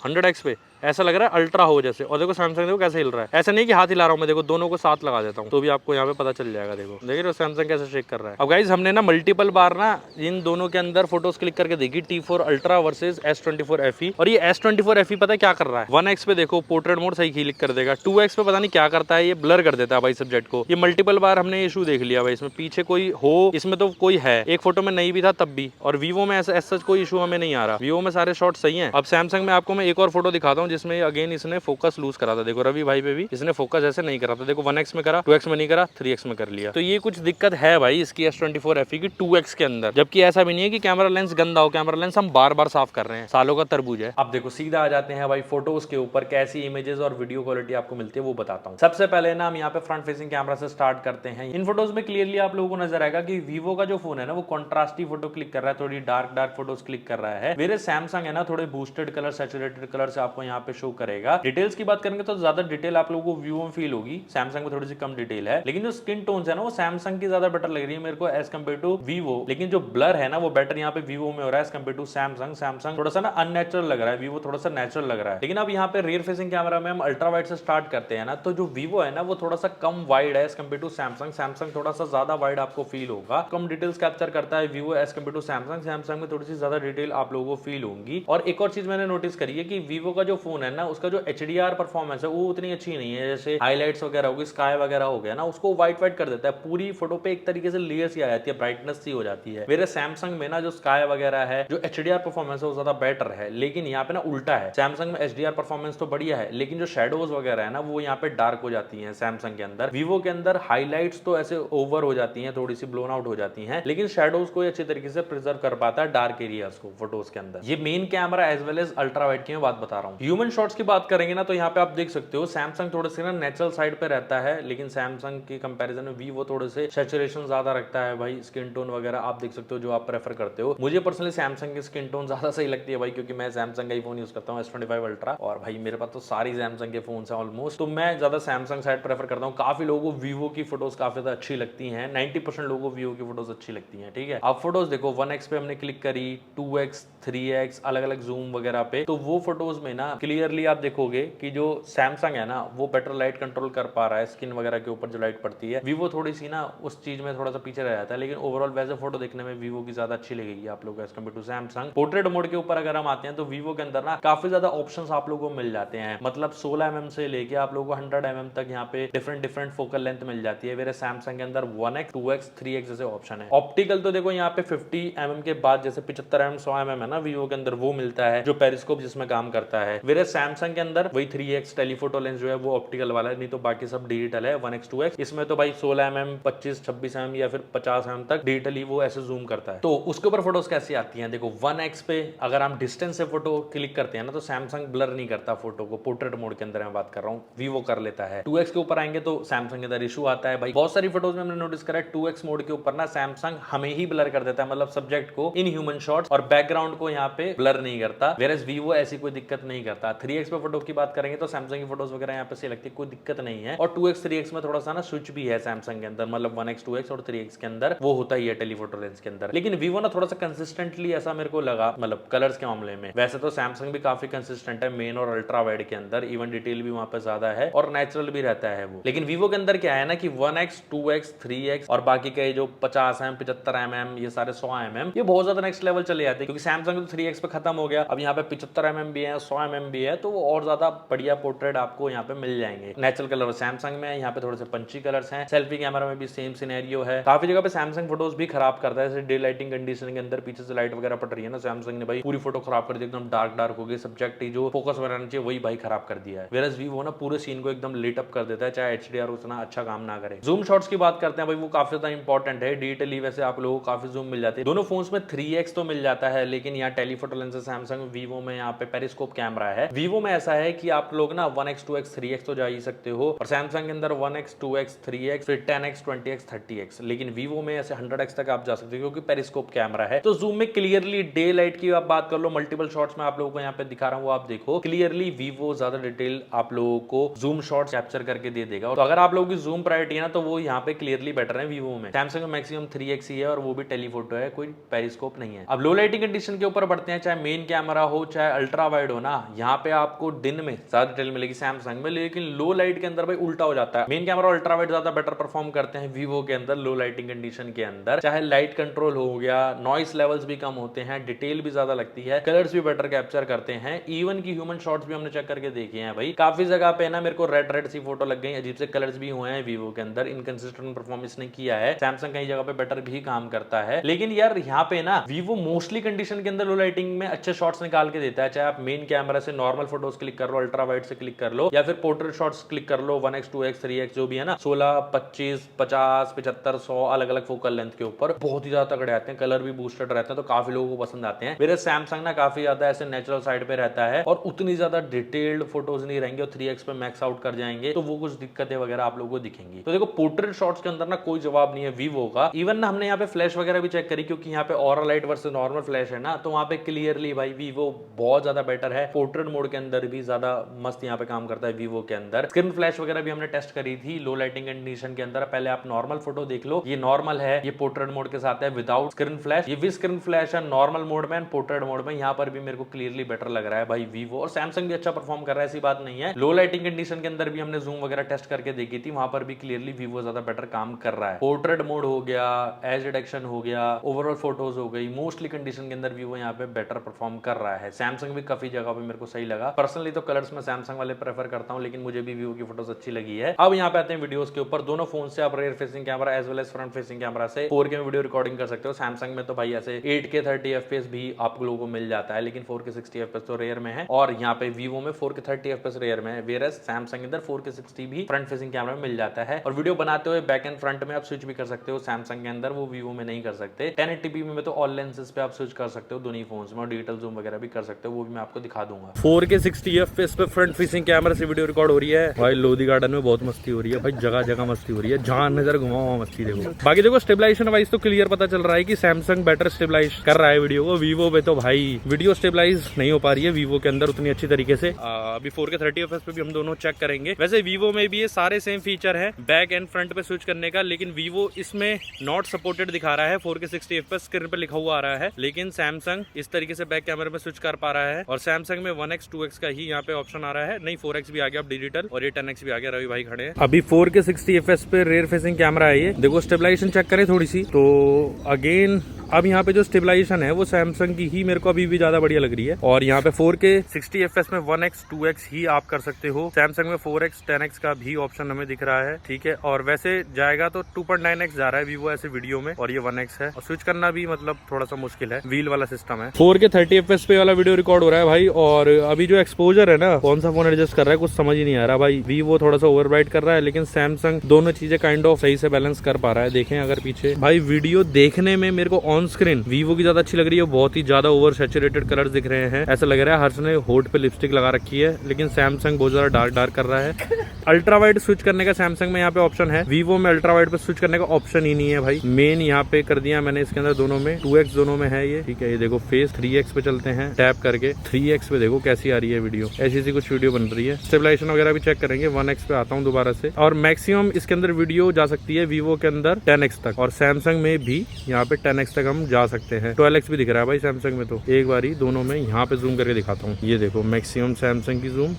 100x पे ऐसा लग रहा है अल्ट्रा हो जैसे। और देखो सैमसंग देखो कैसे हिल रहा है, ऐसा नहीं कि हाथ हिला रहा हूँ मैं, देखो दोनों को साथ लगा देता हूँ तो भी आपको यहाँ पे पता चल जाएगा। देखो देख रहे हो सैमसंग कैसे शेक कर रहा है। अब गाइस हमने ना मल्टीपल बार ना इन दोनों के अंदर फोटोज क्लिक करके देखी, T4 ultra versus S24 FE, और ये S24 FE पता है क्या कर रहा है, 1x पे देखो पोर्ट्रेट मोड सही क्लिक कर देगा, 2x पे पता नहीं क्या करता है, ये ब्लर कर देता है भाई सब्जेक्ट को। ये मल्टीपल बार हमने इशू देख लिया भाई, इसमें पीछे कोई हो, इसमें तो कोई है, एक फोटो में नहीं भी था तब भी, और वीवो में ऐसा कोई इशू हमें नहीं आ रहा, वीवो में सारे शॉट सही है। अब सैमसंग में आपको मैं एक और फोटो दिखाता हूँ जिसमें अगेन इसने फोकस लूज करा था। देखो रवि भाई पे भी इसने फोकस ऐसे नहीं करा था, देखो 1x में करा, 2x में नहीं करा, 3x में कर लिया। तो ये कुछ दिक्कत है भाई इसकी S24 FE की 2x के अंदर, जबकि ऐसा भी नहीं है कि कैमरा लेंस गंदा हो, कैमरा लेंस हम बार बार साफ कर रहे हैं, सालों का तरबूज है। अब देखो सीधा आ जाते हैं भाई फोटोज के ऊपर, कैसी इमेजेस और वीडियो क्वालिटी आपको मिलती है वो बताता हूँ। सबसे पहले ना हम यहाँ पे फ्रंट फेसिंग कैमरा से स्टार्ट करते हैं। इन फोटोज में क्लियरली आप लोगों को नजर आएगा कि वीवो का जो फोन है ना वो कॉन्ट्रास्टी फोटो क्लिक कर रहा है, थोड़ी डार्क फोटोज क्लिक कर रहा है। मेरे सैमसंग है ना थोड़े बूस्टेड कलर, सैचुरेटेड कलर से आपको यहाँ पे शो करेगा। डिटेल्स की बात करेंगे तो ज्यादा डिटेल आप लोगों को वीवो में फील होगी, सैमसंग में थोड़ी सी कम डिटेल है, लेकिन जो स्किन टोन्स है ना वो सैमसंग की ज्यादा बेटर लग रही है मेरे को एज कम्पेयर टू वीवो। लेकिन जो ब्लर है ना वो बेटर यहाँ पे वीवो में हो रहा है as compared to Samsung. Samsung थोड़ा सा ना अननेचुरल लग रहा है, वीवो थोड़ा सा नेचुरल लग रहा है। लेकिन अब यहाँ पे रियर फेसिंग कैमरा में हम अल्ट्रा वाइड से स्टार्ट करते हैं ना, तो जो वीवो है ना वो थोड़ा सा कम वाइड है as compared to Samsung. Samsung थोड़ा सा ज्यादा वाइड आपको फील होगा, कम डिटेल्स कैप्चर करता है Vivo as compared to Samsung. Samsung में थोड़ी सी ज्यादा डिटेल आप लोगों को फील होंगी। और एक और चीज मैंने नोटिस करी है कि वीवो का जो फोन है ना उसका जो HDR परफॉर्मेंस है वो उतनी अच्छी नहीं है, जैसे हाइलाइट्स वगैरह होगी, स्काई वगैरह हो गया ना, उसको व्हाइट कर देता है, पूरी फोटो पे एक तरीके से लेयर सी आ जाती है, ब्राइटनेस सी हो जाती है। मेरे सैमसंग में ना जो स्काई वगैरह है, जो HDR परफॉर्मेंस है वो ज्यादा बेटर है, लेकिन यहाँ पे ना उल्टा है, सैमसंग में HDR परफॉर्मेंस तो बढ़िया है लेकिन जो शेडोज वगैरह है ना वो यहाँ पे डार्क हो जाती है सैमसंग के अंदर। वीवो के अंदर हाईलाइट्स तो ऐसे ओवर हो जाती है, थोड़ी सी ब्लोन आउट हो जाती है, लेकिन शेडोज को अच्छे तरीके से प्रिजर्व कर पाता है डार्क एरियाज को फोटोज के अंदर। ये main camera as well as ultra wide की मैं बात बता रहा हूँ। ह्यूमन शॉट्स की बात करेंगे ना तो यहाँ पे आप देख सकते हो सैमसंग थोड़े से ना नेचुरल साइड पे रहता है, लेकिन सैमसंग की कंपैरिजन में वीवो थोड़े से सैचुरेशन ज्यादा रखता है भाई। स्किन टोन वगैरह आप देख सकते हो जो आप प्रेफर करते हो। मुझे पर्सनली सैमसंग की स्किन टोन ज्यादा सही लगती है भाई, क्योंकि मैं सैमसंग का ही फोन यूज करता हूँ S25 अल्ट्रा, और भाई मेरे पास तो सारी सैमसंग के फोन है ऑलमोस्ट, तो मैं ज्यादा सैमसंग साइड प्रेफर करता हूँ। काफी लोगों को वीवो की फोटोज काफी ज्यादा अच्छी लगती है, 90% लोगों को वीवो की फोटोज अच्छी लगती है, ठीक है। आप फोटोज देखो 1x पे हमने क्लिक करी, 2x 3x अलग अलग जूम वगैरह पे, तो वो फोटोज में ना क्लियरली आप देखोगे कि जो सैमसंग है ना वो बेटर लाइट कंट्रोल कर पा रहा है, स्किन वगैरह के ऊपर जो लाइट पड़ती है। वीवो थोड़ी सी ना उस चीज में थोड़ा सा पीछे रह जाता है, लेकिन ओवरऑल वैसे फोटो देखने में वीवो की ज्यादा अच्छी लगेगी आप लोगों को as compared to Samsung. Portrait mode के ऊपर अगर हम आते हैं तो वीवो के अंदर ना काफी ज्यादा ऑप्शंस आप लोगों को मिल जाते हैं, मतलब 16 mm से लेके आप लोगों को 100 mm तक यहाँ पे डिफरेंट फोकल लेंथ मिल जाती है। मेरे सैमसंग के अंदर 1x 2x 3x जैसे ऑप्शन है। ऑप्टिकल तो देखो यहाँ पे 50 mm के बाद जैसे 75 mm 100 mm है ना वीवो के अंदर वो मिलता है, जो पेरिस्कोप जिसमें काम करता है। मेरे सैमसंग के अंदर वही 3x टेलीफोटो लेंस जो है वो ऑप्टिकल वाला है, नहीं तो बाकी सब डिजिटल है 1x 2x। इसमें तो भाई 16 mm 25 26 mm या फिर 50 mm तक डिजिटली वो ऐसे जूम करता है। तो उसके ऊपर फोटोज कैसी आती हैं देखो, 1x पे अगर हम डिस्टेंस से फोटो क्लिक करते हैं ना तो सैमसंग ब्लर नहीं करता फोटो को, पोर्ट्रेट मोड के अंदर मैं बात कर रहा हूँ, वीवो कर लेता है। 2x के ऊपर आएंगे तो सैमसंग के अंदर इशू आता है भाई। बहुत सारी फोटोज में हमने नोटिस करा है 2x मोड के ऊपर ना सैमसंग हमें ही ब्लर कर देता है, मतलब सब्जेक्ट को इन ह्यूमन शॉट्स, और बैकग्राउंड को यहाँ पे ब्लर नहीं करता, वेयरएज वीवो ऐसी कोई दिक्कत नहीं करता। लगता। 3x पे फोटो की बात करेंगे तो सैमसंग की फोटोज वगैरह यहाँ पे सही लगती है, कोई दिक्कत नहीं है। और 2x 3x में थोड़ा सा ना स्विच भी है सैमसंग के अंदर, मतलब 1x 2x और 3x के अंदर वो होता ही है टेलीफोटो लेंस के अंदर। लेकिन वीवो ना थोड़ा सा कंसिस्टेंटली ऐसा मेरे को लगा, मतलब कलर्स के मामले में। वैसे तो सैमसंग भी काफी कंसिस्टेंट है मेन और अल्ट्रा वाइड के अंदर, इवन डिटेल भी वहां पे ज्यादा है और नेचुरल भी रहता है वो। लेकिन वीवो के अंदर क्या है ना कि 1x 2x 3x और बाकी के जो 50mm 75mm ये सारे 100mm ये बहुत ज्यादा नेक्स्ट लेवल चले जाते हैं, क्योंकि सैमसंग तो 3x पे खत्म हो गया, अब यहाँ पे 75mm भी है 100mm भी है, तो वो और ज्यादा बढ़िया पोर्ट्रेट आपको यहाँ पे मिल जाएंगे। नेचुरल कलर सैमसंग में यहाँ पे थोड़े से पंची कलर्स हैं। सेल्फी कैमरा में भी सेम सिनेरियो है। काफी जगह पे सैमसंग फोटोज भी खराब करता है, जैसे डे लाइटिंग कंडीशन के अंदर पीछे से लाइट वगैरह पड़ रही है ना, सैमसंग ने भाई पूरी फोटो खराब कर दी, एकदम डार्क हो गई, सब्जेक्ट ही जो फोकस में रहना चाहिए वही भाई खराब कर दिया है। वेरस वीवो ना पूरे सीन को एकदम लिट अप कर देता है, चाहे HDR उतना अच्छा काम ना करे। जूम शॉट्स की बात करते हैं भाई, वो काफी ज्यादा इंपॉर्टेंट है। डिजिटली वैसे आप लोगों को काफी जूम मिल जाती है, दोनों फोन्स में 3x तो मिल जाता है, लेकिन यहाँ टेलीफोटो लेंस सैमसंग वीवो में यहाँ पे पेरिस्कोप कैमरा है। वीवो में ऐसा है कि आप लोग ना 1x 2x 3x तो जा ही सकते हो, और सैमसंग के अंदर 1x 2x 3x फिर 10x 20x 30x, लेकिन वीवो में ऐसे 100x तक आप जा सकते हो क्योंकि पेरिस्कोप कैमरा है। तो जूम में क्लियरली डे लाइट की आप बात कर लो, मल्टीपल शॉट्स में आप लोगों को यहाँ पे दिखा रहा हूँ, आप देखो क्लियरली वीवो ज्यादा डिटेल आप लोगों को जूम शॉट कैप्चर करके दे देगा। तो अगर आप लोगों की जूम प्रायोरिटी है ना तो वो यहाँ पे क्लियरली बेटर है वीवो में। सैमसंग में मैक्सिमम 3x ही है और वो भी टेलीफोटो है, कोई पेरिस्कोप नहीं है। अब लो लाइटिंग कंडीशन के ऊपर बढ़ते हैं, चाहे मेन कैमरा हो चाहे अल्ट्रा वाइड हो ना, यहाँ पे आपको दिन में ज्यादा डिटेल मिलेगी सैमसंग में, लेकिन लो लाइट के अंदर भाई उल्टा हो जाता है। मेन कैमरा अल्ट्रा वाइड ज्यादा बेटर परफॉर्म करते हैं वीवो के अंदर लो लाइटिंग कंडीशन के अंदर, चाहे लाइट कंट्रोल हो गया, नॉइस लेवल्स भी कम होते हैं, डिटेल भी ज्यादा लगती है, कलर्स भी बेटर कैप्चर करते हैं, इवन की ह्यूमन शॉट्स भी हमने चेक करके देखे हैं भाई। काफी जगह पे ना मेरे को रेड सी फोटो लग गई, अजीब से कलर्स भी हुए हैं वीवो के अंदर, इनकंसिस्टेंट परफॉर्मेंस ने किया है। सैमसंग कई जगह पे बेटर भी काम करता है, लेकिन यार यहाँ पे ना वीवो मोस्टली कंडीशन के अंदर लो लाइटिंग में अच्छे शॉट्स निकाल के देता है, चाहे आप मेन कैमरा से नॉर्मल फोटोज क्लिक कर लो, अल्ट्रा वाइड से क्लिक कर लो, या फिर पोर्ट्रेट शॉट्स क्लिक कर लो 1x 2x 3x जो भी है ना, 16 25 50 75 100 अलग अलग फोकल लेंथ के ऊपर बहुत ही ज्यादा तगड़े आते हैं, कलर भी बूस्टेड रहते हैं, तो काफी लोगों को पसंद आते हैं। मेरे सैमसंग ना काफी ज्यादा ऐसे नेचुरल साइड पे रहता है और उतनी ज्यादा डिटेल्ड फोटोज नहीं रहेंगे, और 3x पे मैक्स आउट कर जाएंगे तो वो कुछ दिक्कतें वगैरह आप लोगों को दिखेंगी। तो देखो पोर्ट्रेट शॉट्स के अंदर ना कोई जवाब नहीं है वीवो का। इवन ना हमने यहाँ पे फ्लैश वगैरह भी चेक करी, क्योंकि यहाँ पे aura light versus normal flash है ना, तो वहाँ पे क्लियरली भाई वीवो बहुत ज्यादा बेटर है। पोर्ट्रेट मोड के अंदर भी ज्यादा मस्त यहाँ पे काम करता है वीवो के अंदर। स्क्रीन फ्लैश वगैरह भी हमने टेस्ट करी थी लो लाइटिंग कंडीशन के अंदर। पहले आप नॉर्मल फोटो देख लो, ये नॉर्मल है, ये पोर्ट्रेट मोड के साथ है विदाउट स्क्रीन फ्लैश, ये भी स्क्रीन फ्लैश है नॉर्मल मोड में, पोर्ट्रेट मोड में। यहाँ पर भी मेरे को क्लियरली बेटर लग रहा है भाई वीवो, और सैमसंग भी अच्छा परफॉर्म कर रहा है, ऐसी बात नहीं है। लो लाइटिंग कंडीशन के अंदर भी हमने जूम वगैरह टेस्ट करके देखी थी, वहां पर भी क्लियरली वीवो ज्यादा बेटर काम कर रहा है। पोर्ट्रेट मोड हो गया, एज डिटेक्शन हो गया, ओवरऑल फोटोज हो गई, मोस्टली कंडीशन के अंदर वीवो यहाँ पे बेटर परफॉर्म कर रहा है। सैमसंग भी काफी जगह पे मेरे को सही लगा। पर्सनली तो कलर्स में सैमसंग वाले प्रेफर करता हूँ, लेकिन मुझे भी वीवो की फोटोज अच्छी लगी है। अब यहाँ पे आते हैं वीडियोस के ऊपर। दोनों फोन से आप rear facing camera as well as front facing camera से 4K में वीडियो रिकॉर्डिंग कर सकते हो। सैमसंग में तो भाई ऐसे 8K 30 FPS भी आप लोगों को मिल जाता है, लेकिन 4K 60 FPS तो रेयर में है, और यहाँ पे वीवो में 4K 30 FPS रेयर में है, वेयर सैमसंग के अंदर 4K 60 भी फ्रंट फेसिंग कैमरा में मिल जाता है। और वीडियो बनाते हुए बैक एंड फ्रंट में आप स्विच भी कर सकते हो सैमसंग के अंदर, वो वीवो में नहीं कर सकते। 1080p में तो ऑल लेंसेज पे आप स्विच कर सकते हो दोनों फोन्स में, और डिजिटल जूम वगैरह भी कर सकते हो, वो भी मैं आपको दिखा दूंगा। 4K 60 FPS पे फ्रंट फेसिंग कैमरा से वीडियो रिकॉर्ड हो रही है भाई। लोधी गार्डन में बहुत मस्ती हो रही है भाई, जगह जगह मस्ती हो रही है, जहां नजर घुमाओ वहां मस्ती देखो। बाकी देखो स्टेबलाइजेशन वाइज तो क्लियर पता चल रहा है कि सैमसंग बेटर स्टेबलाइज कर रहा है वीडियो को। वीवो पे तो भाई वीडियो स्टेबलाइज नहीं हो पा रही है वीवो के अंदर उतनी अच्छी तरीके से। अभी 4K 30 FPS पे भी हम दोनों चेक करेंगे। वैसे वीवो में भी ये सारे सेम फीचर है बैक एंड फ्रंट पे स्विच करने का, लेकिन वीवो इसमें नॉट सपोर्टेड दिखा रहा है। 4K 60 FPS स्क्रीन पे लिखा हुआ आ रहा है, लेकिन सैमसंग इस तरीके से बैक कैमरे में स्विच कर पा रहा है। और सैमसंग में 1x 2x का ही यहाँ पे ऑप्शन आ रहा है, नहीं 4x भी आ गया अब डिजिटल, और ये 10x भी आ गया। रवि भाई खड़े हैं। अभी 4K 60 FPS पे रेयर फेसिंग कैमरा है ये। देखो स्टेबलाइजेशन चेक करें थोड़ी सी, तो अगेन अब यहाँ पे जो स्टेबलाइजेशन है वो सैमसंग की ही मेरे को अभी भी ज्यादा बढ़िया लग रही है। और यहाँ पे 4K 60 FPS में 1x 2x ही आप कर सकते हो। सैमसंग में 4x 10x का भी ऑप्शन हमें दिख रहा है, ठीक है। और वैसे जाएगा तो 2.9x जा रहा है वीवो ऐसे वीडियो में, और ये 1x है, और स्विच करना भी मतलब थोड़ा सा मुश्किल है, व्हील वाला सिस्टम है। 4K 30 FPS पे वाला वीडियो रिकॉर्ड हो रहा है भाई। और अभी जो एक्सपोजर है ना, कौन सा फोन एडजस्ट कर रहा है कुछ समझ ही नहीं आ रहा भाई। वीवो थोड़ा सा ओवरराइड कर रहा है, लेकिन सैमसंग दोनों चीजें काइंड ऑफ सही से बैलेंस कर पा रहा है। देखें अगर पीछे भाई वीडियो देखने में मेरे को ऑन स्क्रीन वीवो की ज्यादा अच्छी लग रही है, बहुत ही ज्यादा ओवर सैचुरेटेड कलर्स दिख रहे हैं। ऐसा लग रहा है हर्ष ने होठ पे लिपस्टिक लगा रखी है, लेकिन सैमसंग बहुत ज्यादा डार्क डार्क कर रहा है। अल्ट्रा वाइड स्विच करने का सैमसंग में यहाँ पे ऑप्शन है, वीवो में अल्ट्रा वाइड पे स्विच करने का ऑप्शन ही नहीं है भाई। मेन यहाँ पे कर दिया मैंने इसके अंदर, दोनों में 2x दोनों में है ये, ठीक है। ये देखो फेस 3x पे चलते हैं टैप करके, 3x पे देखो कैसी आ रही है वीडियो, ऐसी ऐसी कुछ वीडियो बन रही है। स्टेबलाइजेशन वगैरह भी चेक करेंगे। 1x पे आता हूँ दोबारा से, और मैक्सिमम इसके अंदर वीडियो जा सकती है वीवो के अंदर 10x तक, और सैमसंग में भी यहाँ पे 10x तक हम जा सकते हैं। 12x भी दिख रहा है भाई सैमसंग में। तो एक बारी दोनों में यहाँ पे जूम करके दिखाता हूँ। ये देखो मैक्सिमम सैमसंग की जूम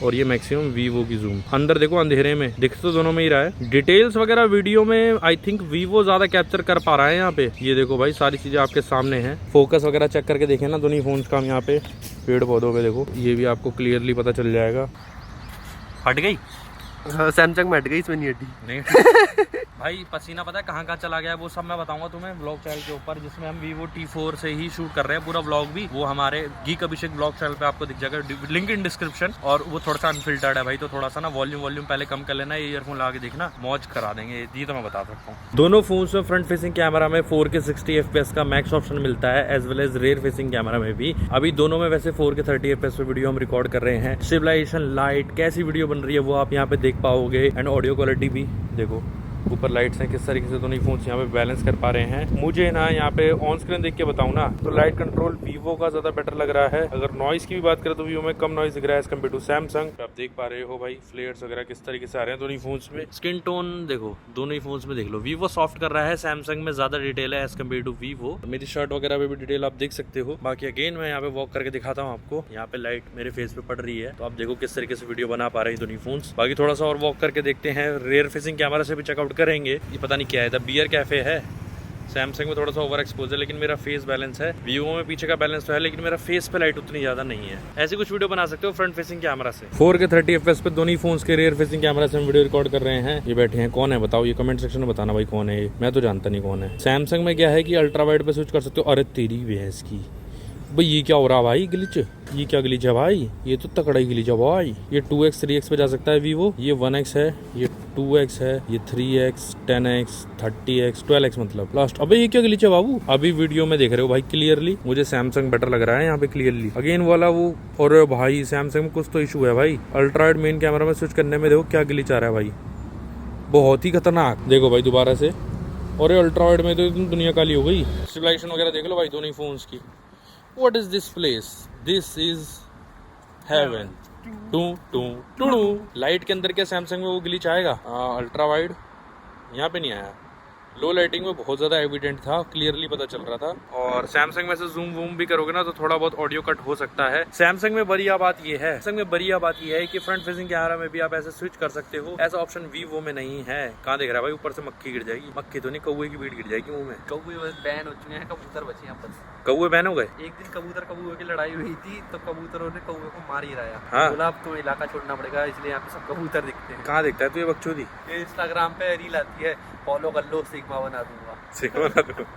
और ये मैक्सिमम वीवो की जूम। अंदर देखो अंधेरे में दिख तो दोनों में ही रहा है। डिटेल्स वगैरह वीडियो में आई थिंक वीवो ज्यादा कैप्चर कर पा रहा है यहाँ पे। ये देखो भाई सारी चीजें आपके सामने हैं। फोकस वगैरह चेक करके देखें ना दोनों फोन का, हम यहाँ पे पेड़ पौधों पे देखो, ये भी आपको क्लियरली पता चल जाएगा। हट गई सैमसंग में हट गई, इसमें नहीं हटी। नहीं भाई पसीना पता है कहाँ कहाँ चला गया वो सब मैं बताऊंगा तुम्हें ब्लॉग चैनल के ऊपर, जिसमें हम Vivo T4 से ही शूट कर रहे हैं पूरा ब्लॉग भी। वो हमारे गीक अभिषेक ब्लॉग चैनल पे आपको दिख जाएगा, लिंक इन डिस्क्रिप्शन। और वो थोड़ा सा अनफिल्टर्ड है भाई, तो थोड़ा सा ना वॉल्यूम पहले कम कर लेना, ईयरफोन लगा के देखना, मौज करा देंगे, ये तो मैं बता सकता हूँ। दोनों फोन में फ्रंट फेसिंग कैमरा में 4K 60 FPS का मैक्स ऑप्शन मिलता है, as well as rear facing camera में भी। अभी दोनों में वैसे 4K 30 FPS पे वीडियो हम रिकॉर्ड कर रहे हैं। स्टेबलाइजेशन, लाइट, कैसी वीडियो बन रही है वो आप यहाँ पे देख पाओगे। एंड ऑडियो क्वालिटी भी देखो, ऊपर लाइट्स हैं किस तरीके से दोनों फोन यहाँ पे बैलेंस कर पा रहे हैं। मुझे ना यहाँ पे ऑन स्क्रीन देख के बताऊँ ना तो लाइट कंट्रोल वीवो का ज्यादा बेटर लग रहा है। अगर नॉइस की भी बात करें तो वीवो में कम नॉइस दिख रहा है एज कम्पेयर टू सैमसंग। आप देख पा रहे हो भाई फ्लेयर्स वगैरह किस तरीके से आ रहे हैं दोनों फोन्स में। स्किन टोन देखो दोनों ही फोन्स में देख लो, वीवो सॉफ्ट कर रहा है, सैमसंग में ज्यादा डिटेल है एज कम्पेयर टू वीवो। मेरी शर्ट वगैरह में भी डिटेल आप देख सकते हो। बाकी अगेन मैं यहाँ पे वॉक करके दिखाता हूँ आपको, यहाँ पे लाइट मेरे फेस पे पड़ रही है तो आप देखो किस तरीके से वीडियो बना पा रहे हैं दोनों फोन्स। बाकी थोड़ा सा और वॉक करके देखते हैं, रेयर फेसिंग कैमरा से भी चेकआउट करेंगे। ये पता नहीं क्या है, द बियर कैफे है। सैमसंग में थोड़ा सा ओवर एक्सपोज है लेकिन मेरा फेस बैलेंस है। वीवो में पीछे का बैलेंस तो है लेकिन मेरा फेस पे लाइट उतनी ज्यादा नहीं है। ऐसी कुछ वीडियो बना सकते हो फ्रंट फेसिंग कैमरा से। 4K 30 FPS पे दोनों फोन्स के रेयर फेसिंग कैमरा से हम वीडियो रिकॉर्ड कर रहे हैं। ये बैठे हैं, कौन है बताओ, ये कमेंट सेक्शन में बताना भाई कौन है ये, मैं तो जानता नहीं कौन है। सैमसंग में क्या है कि अल्ट्रा वाइड पे स्विच कर सकते हो। अरे तेरी भैंस की भाई, ये क्या हो रहा भाई ग्लिच, ये क्या ग्लिच है भाई, ये तो तकड़ा ही ग्लिच है भाई। ये 2x 3x पे जा सकता है वीवो, ये 1x है, ये 2x है, ये 3x 10x 30x 12x मतलब लास्ट। अबे ये क्या ग्लिच है बाबू, अभी वीडियो में देख रहे हो भाई क्लियरली, मुझे सैमसंग बेटर लग रहा है यहाँ पे क्लियरली। अगेन वाला वो, और भाई सैमसंग में कुछ तो इशू है भाई। अल्ट्रा वाइड मेन कैमरा में स्विच करने में देखो क्या ग्लिच आ रहा है भाई, बहुत ही खतरनाक। देखो भाई दोबारा से, और अल्ट्रा वाइड में तो दुनिया काली हो गई। स्टेबलाइजेशन वगैरह देख लो भाई दोनों फोन्स की। What is this place? This is heaven. Light के अंदर क्या सैमसंग में वो ग्लिच आएगा? अल्ट्रा वाइड यहाँ पे नहीं आया। लो लाइटिंग में बहुत ज्यादा एविडेंट था, क्लियरली पता चल रहा था। और सैमसंग में से जूम वूम भी करोगे ना तो थोड़ा बहुत ऑडियो कट हो सकता है। सैमसंग में बढ़िया बात ये है, कि फ्रंट फेसिंग कैमरा में भी आप ऐसे स्विच कर सकते हो। ऐसा ऑप्शन वीवो में नहीं है। कहाँ देख रहा है भाई, ऊपर से मक्खी गिर जाएगी। मक्खी तो नहीं, कौवे की बीट गिर जाएगी मुंह में। कौवे बैन हो चुके हैं, कबूतर बचे यहाँ पर। कौवे बैन हो गए। एक दिन कबूतर की लड़ाई हुई थी तो कबूतरों ने कौवे को मार ही रहा। हाँ। बोला अब तो इलाका छोड़ना पड़ेगा, इसलिए यहाँ पे सब कबूतर दिखते हैं। कहाँ दिखता है तू ये बकचोदी? इंस्टाग्राम पे रील आती है, फॉलो कर लो, सिग्मा बना दूंगा।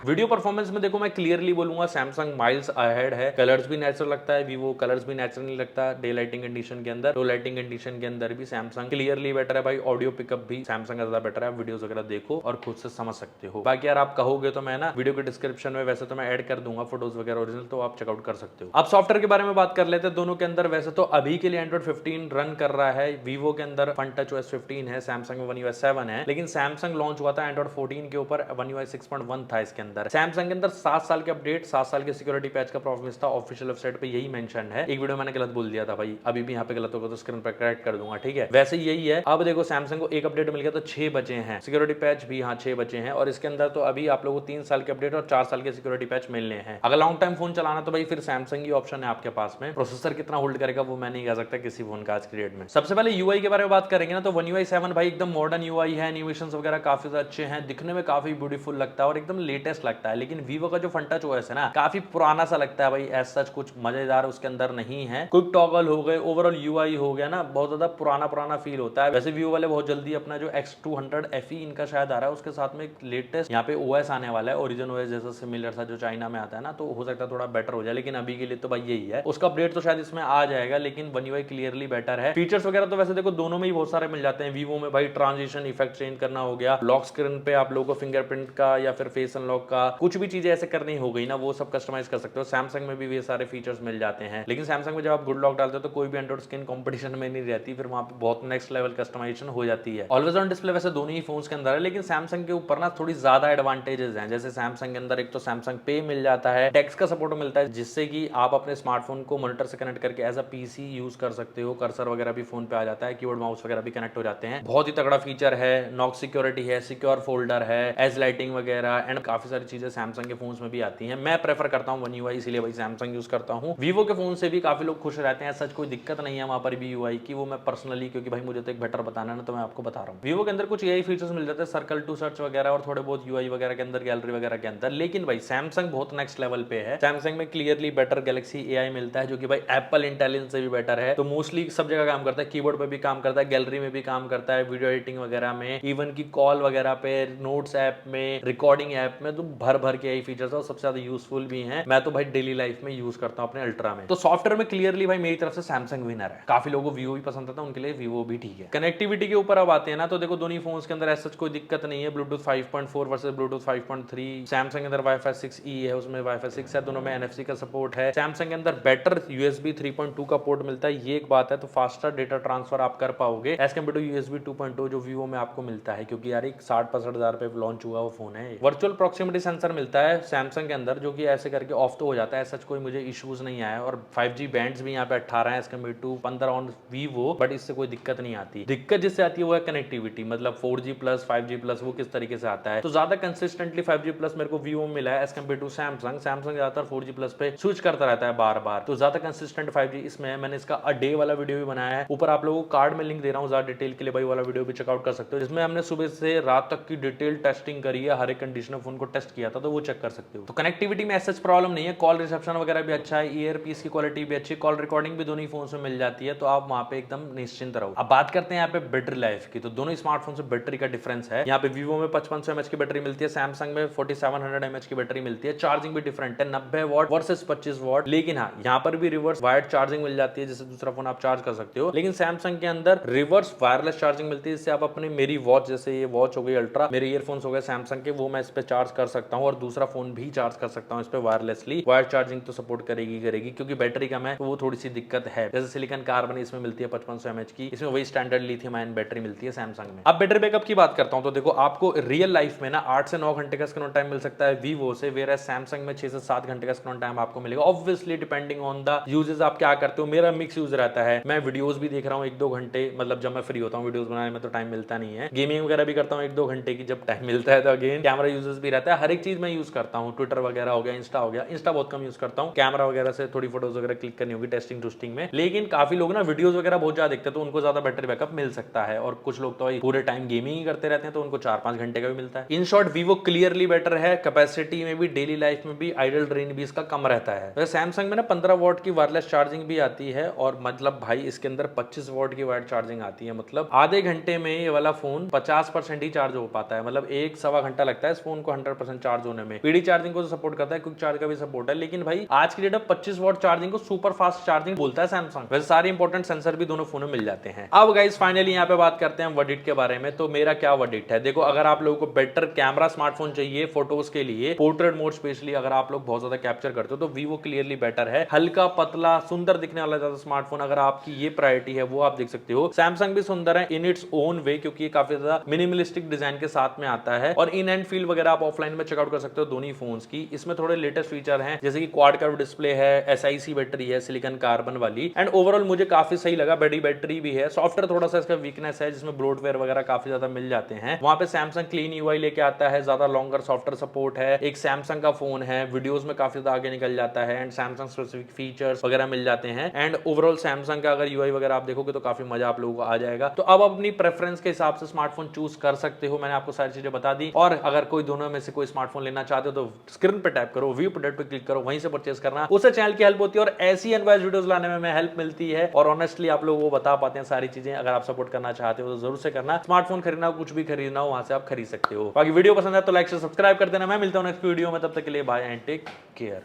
वीडियो परफॉर्मेंस में देखो मैं क्लियरली बोलूंगा सैमसंग माइल्स अहेड है। कलर्स भी नेचुरल लगता है, वीवो कलर्स भी नेचुरल नहीं लगता डे लाइटिंग कंडीशन के अंदर। लो लाइटिंग कंडीशन के अंदर भी सैमसंग क्लियरली बेटर है भाई। ऑडियो पिकअप भी सैमसंग का ज्यादा बेटर है। वीडियोस वगैरह देखो और खुद से समझ सकते हो। बाकी यार आप कहोगे तो मैं ना वीडियो के डिस्क्रिप्शन में वैसे तो मैं ऐड कर दूंगा फोटोज वगैरह ओरिजिनल, तो आप चेकआउट कर सकते हो। अब सॉफ्टवेयर के बारे में बात कर लेते हैं दोनों के अंदर। वैसे तो अभी के लिए एंड्रॉइड 15 रन कर रहा है। वीवो के अंदर फन टच OS 15 है, सैमसंग में One UI 7 है। लेकिन सैमसंग लॉन्च हुआ था एंड्रॉइड 14 के ऊपर, One UI 6.1 था इसके अंदर। सैमसंग के अंदर 7 साल के अपडेट, 7 साल के सिक्योरिटी पैच का प्रॉमिस था। ऑफिशियल वेबसाइट पे यही मेंशन है। एक वीडियो मैंने गलत बोल दिया था भाई, अभी भी यहाँ पे गलत होगा तो स्क्रीन पर करेक्ट कर दूंगा, ठीक है। वैसे यही है। अब देखो सैमसंग को एक अपडेट मिल गया तो 6 बचे हैं। सिक्योरिटी पैच भी यहाँ 6 बचे हैं। और इसके अंदर तो अभी आप लोगों को 3 साल के अपडेट और 4 साल के सिक्योरिटी पैच मिलने हैं। अगर लॉन्ग टाइम फोन चलाना तो भाई फिर सैमसंग ही ऑप्शन है आपके पास में। प्रोसेसर कितना होल्ड करेगा वो मैं नहीं कह सकता किसी फोन का आज की डेट में। सबसे पहले यूआई के बारे में बात करेंगे ना तो One UI 7 भाई एकदम मॉडर्न यूआई है। एनिमेशंस वगैरह काफी अच्छे हैं, दिखने में काफी ब्यूटीफुल लगता है और एकदम लेटेस्ट लगता है। लेकिन वीवो का जो फन टच OS है ना काफी पुराना सा लगता है भाई। एज सच कुछ मजेदार उसके अंदर नहीं है। क्विक टॉगल हो गए, ओवरऑल यूआई हो गया ना, बहुत ज्यादा पुराना फील होता है। वैसे वीवो वाले बहुत जल्दी अपना जो X200 FE इनका शायद आ रहा है, उसके साथ में एक लेटेस्ट यहाँ पे OS आने वाला है, ओरिजिन OS जैसा सिमिलर सा जो चाइना में आता है ना, तो हो सकता है थोड़ा बेटर हो जाए। लेकिन अभी के लिए तो भाई यही है। उसका अपडेट तो शायद इसमें आ जाएगा, लेकिन One UI क्लियरली बेटर है। फीचर्स वगैरह तो वैसे देखो दोनों में ही बहुत सारे मिल जाते हैं। वीवो में भाई ट्रांजिशन इफेक्ट चेंज करना हो गया, लॉक स्क्रीन पे आप लोगों को फिंगरप्रिंट का या फिर फेस अनलॉक का कुछ भी चीजें ऐसे करनी हो गई ना, वो सब कस्टमाइज कर सकते हो। सैमसंग में भी ये सारे फीचर्स मिल जाते हैं, लेकिन सैमसंग में जब आप गुड लॉक डालते हो तो कोई भी एंड्रॉइड स्क्रीन कंपटीशन में नहीं रहती, फिर वहां पे बहुत नेक्स्ट लेवल कस्टमाइजेशन हो जाती है। ऑलवेज ऑन डिस्प्ले वैसे दोनों ही फोन्स के अंदर है, लेकिन सैमसंग के ऊपर ना थोड़ी ज्यादा एडवांटेजेस हैं। जैसे सैमसंग के अंदर एक तो सैमसंग पे मिल जाता है, टेक्स्ट का सपोर्ट मिलता है, जिससे कि आप अपने स्मार्टफोन को मॉनिटर से कनेक्ट करके एज अ पीसी यूज कर सकते हो। कर्सर वगैरह भी फोन पे आ जाता है, कीबोर्ड माउस वगैरह भी कनेक्ट हो जाते हैं। बहुत ही तगड़ा फीचर है। नॉक सिक्योरिटी है, सिक्योर फोल्डर है, एज लाइटिंग वगैरह एंड काफी सारी चीजें सैमसंग के फोन्स में भी आती हैं। मैं प्रेफर करता हूं वन यूआई, इसीलिए भाई सैमसंग यूज करता हूं। वीवो के फोन से भी काफी लोग खुश रहते हैं, सच कोई दिक्कत नहीं है वहां पर भी यूआई की। वो मैं पर्सनली, क्योंकि भाई मुझे तो एक बेटर बताना है ना, तो मैं आपको बता रहा हूं। वीवो के अंदर कुछ एआई फीचर्स मिल जाते हैं, सर्कल टू सर्च वगैरह और थोड़े बहुत यूआई वगैरह के अंदर, गैलरी वगैरह के अंदर। लेकिन भाई सैमसंग बहुत नेक्स्ट लेवल पे है। सैमसंग में क्लियरली बेटर गैलेक्सी एआई मिलता है, जो कि भाई एप्पल इंटेलिजेंस से भी बेटर है। तो मोस्टली सब जगह काम करता है, कीबोर्ड पे भी काम करता है, गैलरी में भी काम करता है, वीडियो एडिटिंग वगैरह में, इवन की कॉल वगैरह पे, नोट्स ऐप में, रिकॉर्डिंग ऐप में, तो भर भर के एआई फीचर्स है और सबसे ज्यादा यूजफुल भी है। मैं तो भाई डेली लाइफ में यूज करता हूं अपने अल्ट्रा में। तो सॉफ्टवेयर में क्लियरली भाई मेरी तरफ से सैमसंग विनर है। काफी लोगों को वीवो भी पसंद आता है, उनके लिए वीवो भी ठीक है। कनेक्टिविटी के ऊपर अब आते हैं ना, तो देखो दोनों फोन्स के अंदर ऐसा कोई दिक्कत नहीं है। Bluetooth 5.4 versus Bluetooth 5.3। सैमसंग के अंदर वाईफाई 6E है, उसमें वाईफाई 6 है, दोनों में एनएफसी का सपोर्ट है। सैमसंग के अंदर बेटर यूएसबी 3.2 का पोर्ट मिलता है, ये एक बात है। तो फास्टर डेटा ट्रांसफर आप कर पाओगे एज कम्पेयर टू यूएसबी 2.0 जो वीवो में आपको मिलता है, क्योंकि यार एक 60-65 हजार पे लॉन्च हुआ वो फोन है। वर्चुअल प्रॉक्सिमिटी सेंसर मिलता है सैमसंग के अंदर, जो कि ऐसे करके ऑफ तो हो जाता है, सच कोई मुझे इश्यूज नहीं आया। और 5G बैंड्स भी यहाँ पे 18 है as compared to 15 on Vivo, but इससे कोई दिक्कत नहीं आती। दिक्कत जिससे आती है वो है कनेक्टिविटी, मतलब 4G प्लस 5G प्लस वो किस तरीके से आता है। तो ज्यादा कंसिस्टेंटली 5G प्लस मेरे को वीवो में मिला है as compared to Samsung. Samsung ज्यादातर 4G प्लस पे स्विच करता रहता है बार बार, तो ज्यादा कंसिस्टेंट 5G इसमें है। मैंने इसका अ डे वाला वीडियो भी बनाया है, ऊपर आप लोगों को कार्ड में लिंक दे रहा हूँ, ज्यादा डिटेल के लिए भाई वाला वीडियो भी चेकआउट कर सकते हो, जिसमें हमने सुबह से रात तक की डिटेल टेस्टिंग करी है, हर एक कंडीशन में फोन को टेस्ट किया था, तो वो चेक कर सकते हो। तो कनेक्टिविटी में ऐसा प्रॉब्लम नहीं है, कॉल रिसेप्शन वगैरह भी अच्छा है, ईयर पीस की क्वालिटी भी अच्छी, कॉल रिकॉर्डिंग भी दोनों ही फोन में मिल जाती है, तो आप वहां पे एकदम निश्चिंत रहो। अब बात करते हैं यहाँ पे बैटरी लाइफ की, तो दोनों स्मार्टफोन से बैटरी का डिफरेंस है। यहाँ पे वीवो में 5500 mAh की बैटरी मिलती है, सैमसंग में 4700 mAh की बैटरी मिलती है। चार्जिंग भी डिफरेंट है, 90 वॉट वर्सेस 25 वॉट। लेकिन हाँ, यहाँ पर भी रिवर्स वायर्ड चार्जिंग मिल जाती है, जिससे दूसरा फोन आप चार्ज कर सकते हो। लेकिन सैमसंग के अंदर रिवर्स वायरलेस चार्जिंग मिलती है, जिससे आप अपने, मेरी वॉच, जैसे ये वॉच हो गई अल्ट्रा, मेरे ईयरफोन्स हो गए सैमसंग के, वो मैं इस पे चार्ज कर सकता हूँ और दूसरा फोन भी चार्ज कर सकता हूँ इस पे वायरलेसली। वायर चार्जिंग तो सपोर्ट करेगी क्योंकि बैटरी कम है, तो वो थोड़ी सी दिक्कत है। जैसे सिलिकॉन कार्बन इसमें मिलती है 5500 mAh की, इसमें वही स्टैंडर्ड लिथियम आयन बैटरी मिलती है सैमसंग में। अब बैटरी बैकअप की बात करता हूं, तो देखो आपको रियल लाइफ में ना 8 से 9 घंटे का स्क्रीन टाइम मिल सकता है वीवो से, वेयर सैमसंग में 6 से 7 घंटे का स्क्रीन टाइम आपको मिलेगा। Obviously depending on the uses आप क्या करते हो। मेरा मिक्स यूज रहता है, मैं वीडियोस भी देख रहा हूँ 1-2 घंटे, मतलब जब मैं फ्री होता हूँ, वीडियोस बनाने में तो टाइम मिलता नहीं है। गेमिंग वगैरह भी करता हूँ 1-2 घंटे की जब टाइम मिलता है, तो अगेन कैमरा यूजेस भी रहता है, हर एक चीज मैं यूज करता हूँ। ट्विटर वगैरह हो गया, इंस्टा हो गया, इंस्टा बहुत कम यूज करता हूँ, कैमरा वगैरह से थोड़ी फोटोज वगैरह क्लिक करनी होगी टेस्टिंग टूस्टिंग में। लेकिन काफी लोग ना वीडियोस वगैरह बहुत ज्यादा देखते हैं, तो उनको ज्यादा बैटरी बैकअप मिल सकता है, और कुछ लोग तो पूरे टाइम गेमिंग ही करते रहते हैं, तो उनको 4-5 घंटे का भी मिलता है। In short Vivo clearly better है, कैपेसिटी में भी, डेली लाइफ में भी, आइडल ड्रेन भी इसका कम रहता है। वैसे सैमसंग में ना 15 वॉट की वायरलेस चार्जिंग भी आती है, और मतलब भाई इसके अंदर 25 वॉट की वायर चार्जिंग आती है, मतलब आधे घंटे में ये वाला फोन 50% ही चार्ज हो पाता है, मतलब 1-1.25 घंटा लगता है इस फोन को 100% चार्ज होने में। पीडी चार्जिंग को तो सपोर्ट करता है, क्विक चार्ज का भी सपोर्ट है, लेकिन भाई आज की डेट में 25 वॉट चार्जिंग को सुपर फास्ट चार्जिंग बोलता है सैमसंग। वैसे सारे इंपॉर्टेंट सेंसर भी दोनों फोनों में मिल जाते हैं। अब गाइस फाइनली यहाँ पे बात करते हैं वर्डिक्ट के बारे में। तो मेरा क्या वर्डिक्ट है, देखो अगर आप लोगों को बेटर कैमरा स्मार्टफोन चाहिए फोटोज के लिए, पोर्ट्रेट मोड स्पेशली अगर आप लोग बहुत ज्यादा कैप्चर करते हो, तो वीवो क्लियरली बेटर है। हल्का पतला सुंदर दिखने वाला ज्यादा स्मार्टफोन, अगर आपकी ये प्रायोरिटी है, वो आप देख सकते हो। सैमसंग भी सुंदर है इन इट्स ओन वे, क्योंकि ये काफी ज्यादा मिनिमलिस्टिक डिजाइन के साथ में आता है, और इन एंड फील वगैरह आप ऑफलाइन में चेकआउट कर सकते हो दोनों फोन्स की। इसमें थोड़े लेटेस्ट फीचर हैं, जैसे कि क्वाड कर्व डिस्प्ले है, SiC बैटरी है सिलिकॉन कार्बन वाली, एंड ओवरऑल मुझे काफी सही लगा। बड़ी बैटरी भी है, सॉफ्टवेयर थोड़ा सा इसका वीकनेस है, जिसमें ब्लोटवेयर वगैरह काफी ज्यादा मिल जाते हैं। वहां पे सैमसंग क्लीन यूआई लेके आता है, ज्यादा लॉन्गर सॉफ्टवेयर सपोर्ट है, एक सैमसंग का फोन है, वीडियोस में काफी ज्यादा आगे निकल जाता है, एंड सैमसंग स्पेसिफिक फीचर्स वगैरह मिल जाते हैं। एंड ओवरऑल सैमसंग का अगर यूआई वगैरह आप देखोगे तो काफी मजा आप लोगों को आ जाएगा। तो अब अपनी प्रेफरेंस के हिसाब से स्मार्टफोन चूज कर सकते हो, मैंने आपको सारी चीजें बता दी। और अगर कोई दोनों में से कोई स्मार्टफोन लेना चाहते हो, तो स्क्रीन पे टैप करो, व्यू प्रोडक्ट पे क्लिक करो, वहीं से परचेस करना, उससे चैनल की हेल्प होती है, और ऐसी एडवाइस वीडियोस लाने में हेल्प मिलती है, और ऑनेस्टली आप लोगों को बता पाते हैं सारी चीजें। अगर आप सपोर्ट करना चाहते हो तो जरूर से करना। स्मार्टफोन खरीदना हो, कुछ भी खरीदना हो, वहां से आप खरीद सकते हो। बाकी वीडियो पसंद है तो लाइक से सब्सक्राइब कर देना। मैं मिलता हूं नेक्स्ट वीडियो में, तब तक के लिए बाय एंड टेक केयर।